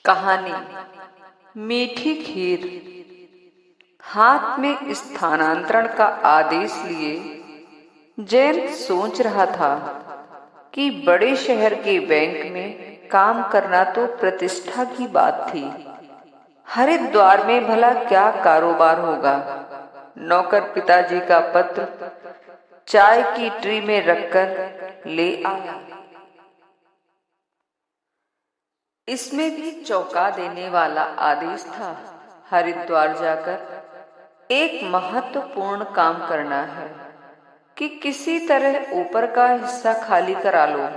कहानी मीठी खीर। हाथ में स्थानांतरण का आदेश लिए जयंत सोच रहा था कि बड़े शहर के बैंक में काम करना तो प्रतिष्ठा की बात थी। हरिद्वार में भला क्या कारोबार होगा। नौकर पिताजी का पत्र चाय की ट्री में रखकर ले आया। इसमें भी चौंका देने वाला आदेश था। हरिद्वार जाकर एक महत्वपूर्ण काम करना है कि किसी तरह ऊपर का हिस्सा खाली करा लो।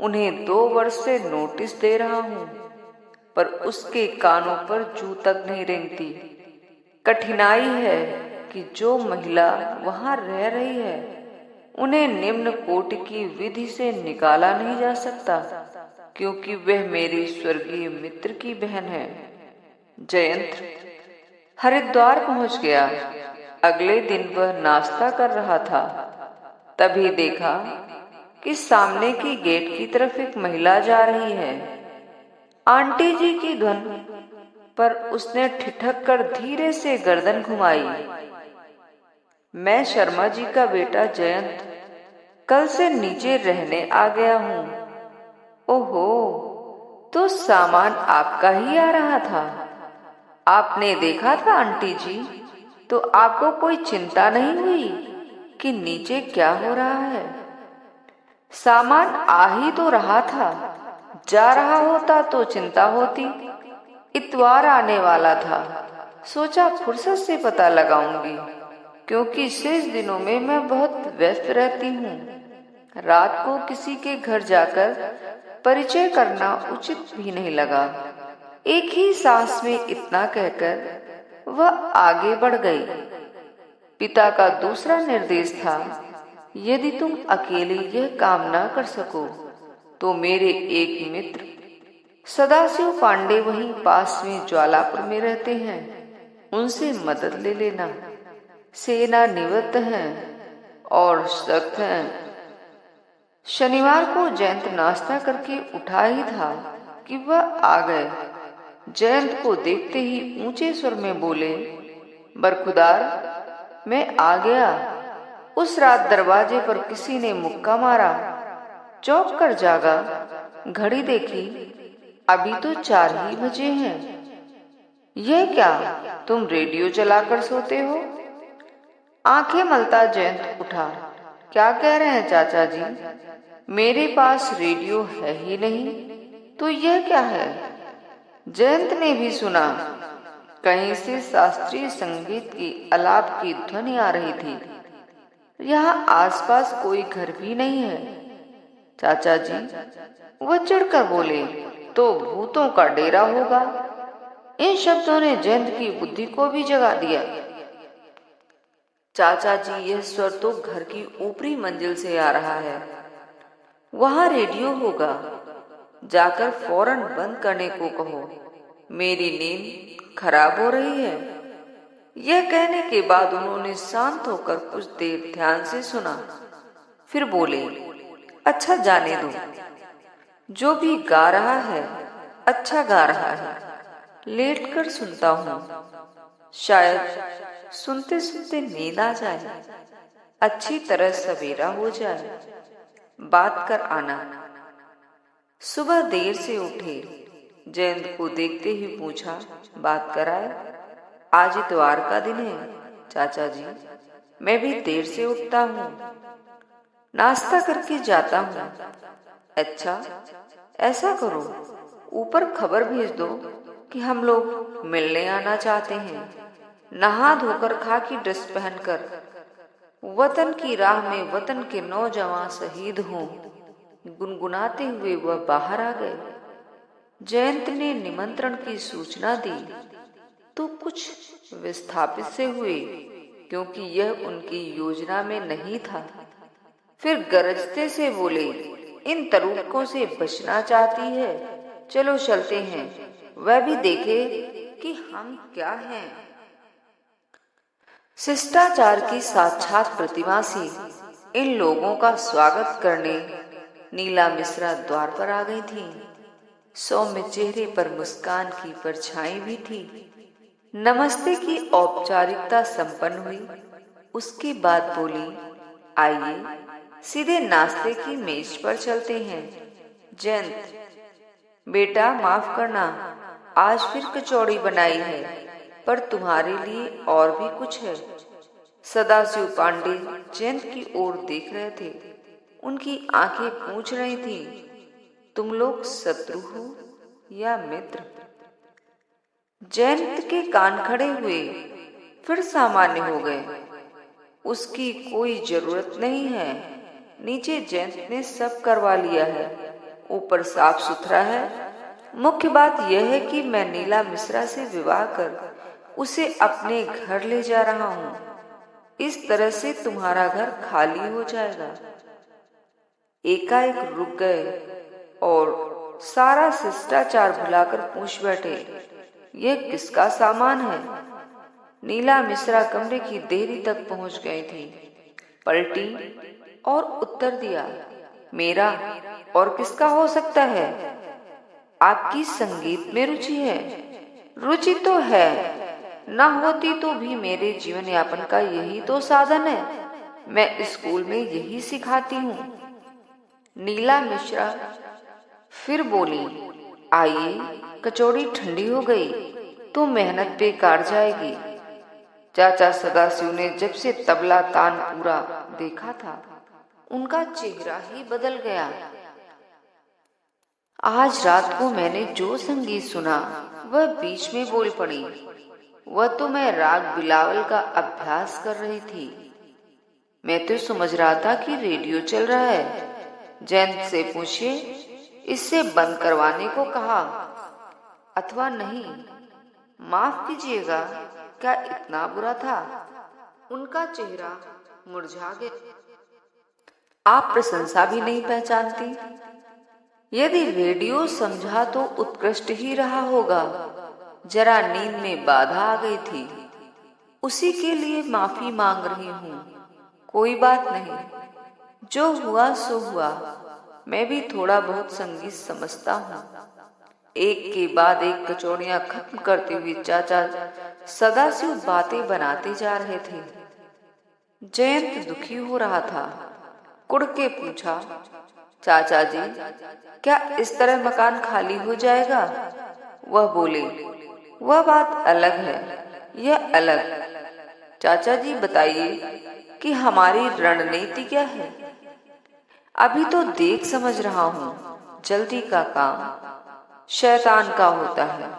उन्हें 2 वर्ष से नोटिस दे रहा हूं, पर उसके कानों पर जू तक नहीं रेंगती। कठिनाई है कि जो महिला वहां रह रही है उन्हें निम्न कोटि की विधि से निकाला नहीं जा सकता, क्योंकि वह मेरे स्वर्गीय मित्र की बहन है। जयंत हरिद्वार पहुंच गया। अगले दिन वह नाश्ता कर रहा था, तभी देखा कि सामने की गेट की तरफ एक महिला जा रही है। आंटी जी की ध्वन पर उसने ठिठक कर धीरे से गर्दन घुमाई। मैं शर्मा जी का बेटा जयंत कल से नीचे रहने आ गया हूं। ओहो, तो सामान आपका ही आ रहा था। आपने देखा था आंटी जी, तो आपको कोई चिंता नहीं हुई कि नीचे क्या हो रहा है। सामान आ ही तो रहा था, जा रहा होता तो चिंता होती। इतवार आने वाला था, सोचा फुर्सत से पता लगाऊंगी, क्योंकि शेष दिनों में मैं बहुत व्यस्त रहती हूँ। रात को किसी के घर जाकर परिचय करना उचित भी नहीं लगा। एक ही सांस में इतना कहकर वह आगे बढ़ गई। पिता का दूसरा निर्देश था, यदि तुम अकेले यह काम ना कर सको तो मेरे एक मित्र सदाशिव पांडे वहीं पास में ज्वालापुर में रहते हैं, उनसे मदद ले लेना। सेना निवृत्त हैं और सख्त हैं। शनिवार को जयंत नाश्ता करके उठा ही था कि वह आ गए। जयंत को देखते ही ऊंचे स्वर में बोले, बरखुदार, मैं आ गया। उस रात दरवाजे पर किसी ने मुक्का मारा। चौंक कर जागा, घड़ी देखी, अभी तो 4 ही बजे हैं। यह क्या, तुम रेडियो चलाकर सोते हो? आंखें मलता जयंत उठा। क्या कह रहे हैं चाचा जी? मेरे पास रेडियो है ही नहीं, तो यह क्या है? जयंत ने भी सुना। कहीं से शास्त्रीय संगीत की आलाप की ध्वनि आ रही थी। यहाँ आसपास कोई घर भी नहीं है। चाचा जी, वह चिढ़कर बोले, तो भूतों का डेरा होगा। इन शब्दों ने जयंत की बुद्धि को भी जगा दिया। चाचा जी, यह स्वर तो घर की ऊपरी मंजिल से आ रहा है, वहां रेडियो होगा। जाकर फौरन बंद करने को कहो, मेरी नींद खराब हो रही है। यह कहने के बाद उन्होंने शांत होकर कुछ देर ध्यान से सुना, फिर बोले, अच्छा जाने दो, जो भी गा रहा है अच्छा गा रहा है। लेटकर सुनता हूँ, शायद सुनते सुनते नींद आ जाए, अच्छी तरह सवेरा हो जाए। बात कर आना। सुबह देर से उठे। जयंत को देखते ही पूछा, बात कराए? आज इतवार का दिन है चाचा जी, मैं भी देर से उठता हूँ, नाश्ता करके जाता हूँ। अच्छा, ऐसा करो, ऊपर खबर भेज दो कि हम लोग मिलने आना चाहते हैं। नहा धोकर खाकी ड्रेस पहनकर वतन की राह में वतन के नौजवान शहीद हों, गुनगुनाते हुए वह बाहर आ गए। जयंत ने निमंत्रण की सूचना दी तो कुछ विस्थापित से हुए, क्योंकि यह उनकी योजना में नहीं था। फिर गरजते से बोले, इन तरूकों से बचना चाहती है, चलो चलते हैं, वह भी देखे कि हम क्या हैं। शिष्टाचार की साक्षात प्रतिमा सी इन लोगों का स्वागत करने नीला मिश्रा द्वार पर आ गई थी। सौम्य चेहरे पर मुस्कान की परछाई भी थी। नमस्ते की औपचारिकता संपन्न हुई। उसके बाद बोली, आइए सीधे नाश्ते की मेज पर चलते हैं। जयंत, बेटा माफ करना, आज फिर कचौड़ी बनाई है, पर तुम्हारे लिए और भी कुछ है। सदाशिव पांडे जयंत की ओर देख रहे थे। उनकी आंखें पूछ रही थी, तुम लोग शत्रु हो या मित्र? जयंत के कान खड़े हुए, फिर सामान्य हो गए। उसकी कोई जरूरत नहीं है। नीचे जयंत ने सब करवा लिया है, ऊपर साफ सुथरा है। मुख्य बात यह है कि मैं नीला मिश्रा से विवाह कर उसे अपने घर ले जा रहा हूं। इस तरह से तुम्हारा घर खाली हो जाएगा। एकाएक रुक गए और सारा शिष्टाचार भुलाकर पूछ बैठे, यह किसका सामान है? नीला मिश्रा कमरे की देहरी तक पहुंच गई थी। पलटी और उत्तर दिया, मेरा, और किसका हो सकता है? आपकी संगीत में रुचि है। रुचि तो है, ना होती तो भी मेरे जीवन यापन का यही तो साधन है। मैं स्कूल में यही सिखाती हूँ। नीला मिश्रा फिर बोली, आइए, कचौड़ी ठंडी हो गई तो मेहनत बेकार जाएगी। चाचा सदाशिव ने जब से तबला तान पूरा देखा था, उनका चेहरा ही बदल गया। आज रात को मैंने जो संगीत सुना वह बीच में बोल पड़ी। वह तो मैं राग बिलावल का अभ्यास कर रही थी। मैं तो समझ रहा था कि रेडियो चल रहा है। जयंत से पूछिए, इससे बंद करवाने को कहा अथवा नहीं? माफ कीजिएगा, क्या इतना बुरा था? उनका चेहरा मुरझा गया। आप प्रशंसा भी नहीं पहचानती? यदि रेडियो समझा तो उत्कृष्ट ही रहा होगा। जरा नींद में बाधा आ गई थी, उसी के लिए माफी मांग रही हूँ। कोई बात नहीं, जो हुआ सो हुआ। मैं भी थोड़ा बहुत संगीत समझता हूँ। एक के बाद एक कचौड़ियां खत्म करते हुए चाचा सदाशिव बातें बनाते जा रहे थे। जयंत दुखी हो रहा था। कुड़ के पूछा, चाचा जी, क्या इस तरह मकान खाली हो जाएगा? वह बोले, वह बात अलग है, यह अलग। चाचा जी बताइए कि हमारी रणनीति क्या है? अभी तो देख समझ रहा हूँ। जल्दी का काम शैतान का होता है।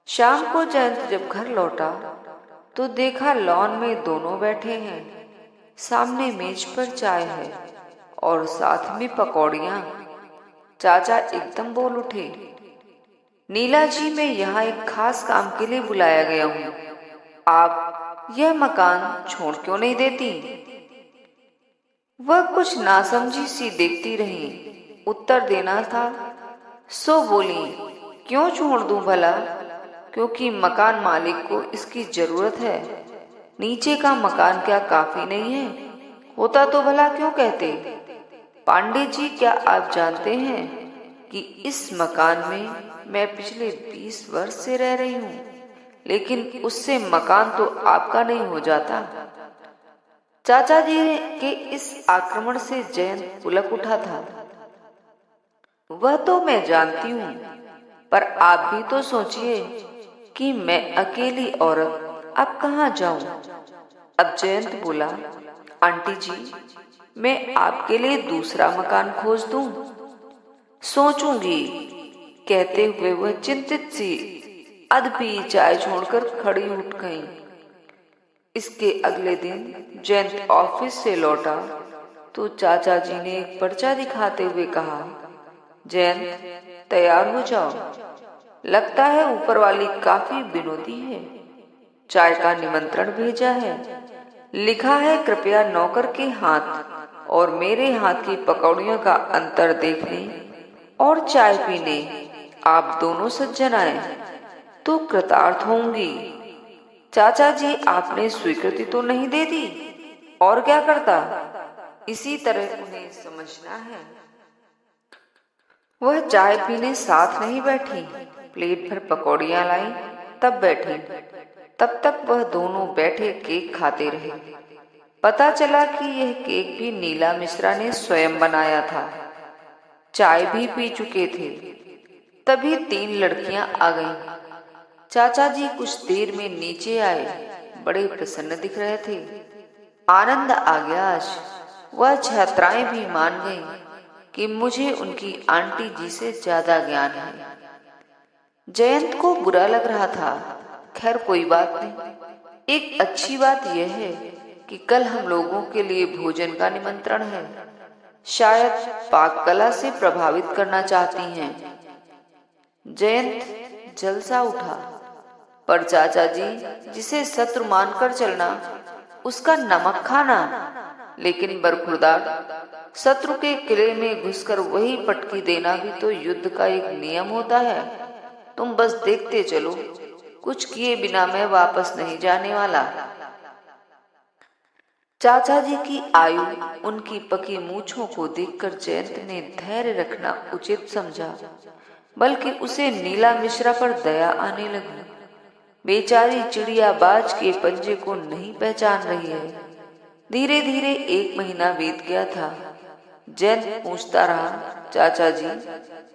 शाम को जयंत जब घर लौटा तो देखा लॉन में दोनों बैठे हैं। सामने मेज पर चाय है और साथ में पकौड़ियां। चाचा एकदम बोल उठे, नीला जी, मैं यहाँ एक खास काम के लिए बुलाया गया हूँ। आप यह मकान छोड़ क्यों नहीं देती? वह कुछ नासमझी सी देखती रही। उत्तर देना था सो बोली, क्यों छोड़ दूं भला? क्योंकि मकान मालिक को इसकी जरूरत है। नीचे का मकान क्या काफी नहीं है? होता तो भला क्यों कहते? पांडे जी, क्या आप जानते हैं कि इस मकान में मैं पिछले 20 वर्ष से रह रही हूँ, लेकिन उससे मकान तो आपका नहीं हो जाता। चाचा जी के इस आक्रमण से जयंत पुलक उठा था। वह तो मैं जानती हूँ, पर आप भी तो सोचिए कि मैं अकेली औरत अब कहाँ जाऊं? अब जयंत बोला, आंटी जी, मैं आपके लिए दूसरा मकान खोज दूं? सोचूंगी, कहते हुए वह चिंतित सी अधपी चाय छोड़कर खड़ी उठ गई। इसके अगले दिन जयंत ऑफिस से लौटा तो चाचा जी ने एक पर्चा दिखाते हुए कहा, जयंत, तैयार हो जाओ। लगता है ऊपर वाली काफी विनोदी है। चाय का निमंत्रण भेजा है। लिखा है, कृपया नौकर के हाथ और मेरे हाथ की पकौड़ियों का अंतर देखने और चाय पीने आप दोनों सज्जन आए तो कृतार्थ होंगी। चाचा जी, आपने स्वीकृति तो नहीं दे दी? और क्या करता? इसी तरह उन्हें समझना है। वह चाय पीने साथ नहीं बैठी, प्लेट भर पकौड़ियां लाई तब बैठी। तब तक वह दोनों बैठे केक खाते रहे। पता चला कि यह केक भी नीला मिश्रा ने स्वयं बनाया था। चाय भी पी चुके थे। तभी 3 लड़कियां आ गईं। चाचा जी कुछ देर में नीचे आए, बड़े प्रसन्न दिख रहे थे। आनंद आ गया आज। वह छात्राएं भी मान गईं कि मुझे उनकी आंटी जी से ज्यादा ज्ञान है। जयंत को बुरा लग रहा था। खैर कोई बात नहीं। एक अच्छी बात यह है कि कल हम लोगों के लिए भोजन का निमंत्रण है। शायद पाक कला से प्रभावित करना चाहती हैं। जयंत जलसा उठा। पर चाचा जी जिसे शत्रु मानकर चलना, उसका नमक खाना। लेकिन बरखुरदार, शत्रु के किले में घुसकर वही पटकी देना भी तो युद्ध का एक नियम होता है। तुम बस देखते चलो, कुछ किए बिना मैं वापस नहीं जाने वाला। चाचा जी की आयु, उनकी पकी मूछों को देखकर जयंत ने धैर्य रखना उचित समझा, बल्कि उसे नीला मिश्रा पर दया आने लगी। बेचारी चिड़िया बाज के पंजे को नहीं पहचान रही है। धीरे धीरे 1 महीना बीत गया था। जयंत पूछता रहा, चाचा जी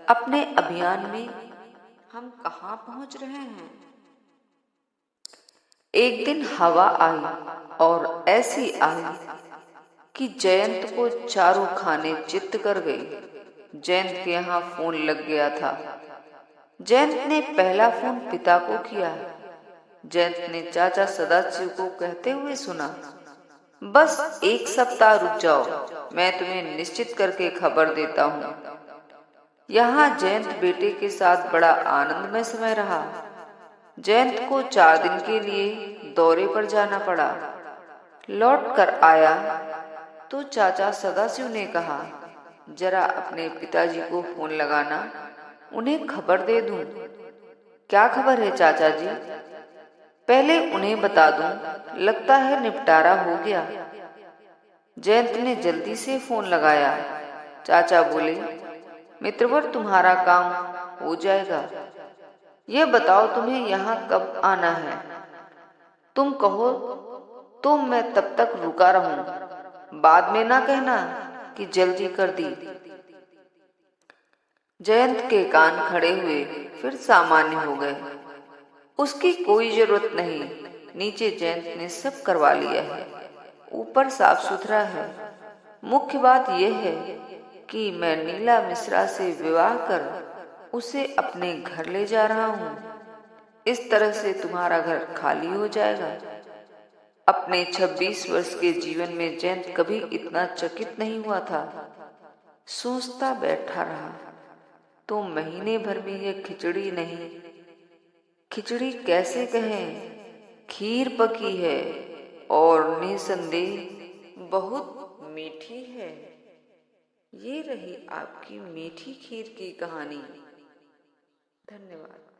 अपने अभियान में हम कहाँ पहुंच रहे हैं? एक दिन हवा आई और ऐसी आई कि जयंत को चारों खाने चित्त कर गई। जयंत के यहाँ फोन लग गया था। जयंत ने पहला फोन पिता को किया। जयंत ने चाचा सदाशिव को कहते हुए सुना, बस 1 सप्ताह रुक जाओ, मैं तुम्हें निश्चित करके खबर देता हूँ। यहाँ जयंत बेटे के साथ बड़ा आनंदमय समय रहा। जयंत को 4 दिन के लिए दौरे पर जाना पड़ा। लौट कर आया तो चाचा सदाशिव ने कहा, जरा अपने पिताजी को फोन लगाना, उन्हें खबर दे दूं। क्या खबर है चाचा जी? पहले उन्हें बता दूं, लगता है निपटारा हो गया। जयंत ने जल्दी से फोन लगाया। चाचा बोले, मित्रवर तुम्हारा काम हो जाएगा। ये बताओ तुम्हें यहाँ कब आना है? तुम कहो तो मैं तब तक रुका रहूं, बाद में ना कहना कि जल्दी कर दी। जयंत के कान खड़े हुए, फिर सामान्य हो गए। उसकी कोई जरूरत नहीं। नीचे जयंत ने सब करवा लिया है, ऊपर साफ सुथरा है। मुख्य बात यह है कि मैं नीला मिश्रा से विवाह कर उसे अपने घर ले जा रहा हूँ। इस तरह से तुम्हारा घर खाली हो जाएगा। अपने 26 वर्ष के जीवन में जयंत कभी इतना चकित नहीं हुआ था। सोचता बैठा रहा तो महीने भर में यह खिचड़ी नहीं, खिचड़ी कैसे कहें, खीर पकी है और निसंदेह बहुत मीठी है। ये रही आपकी मीठी खीर की कहानी। धन्यवाद।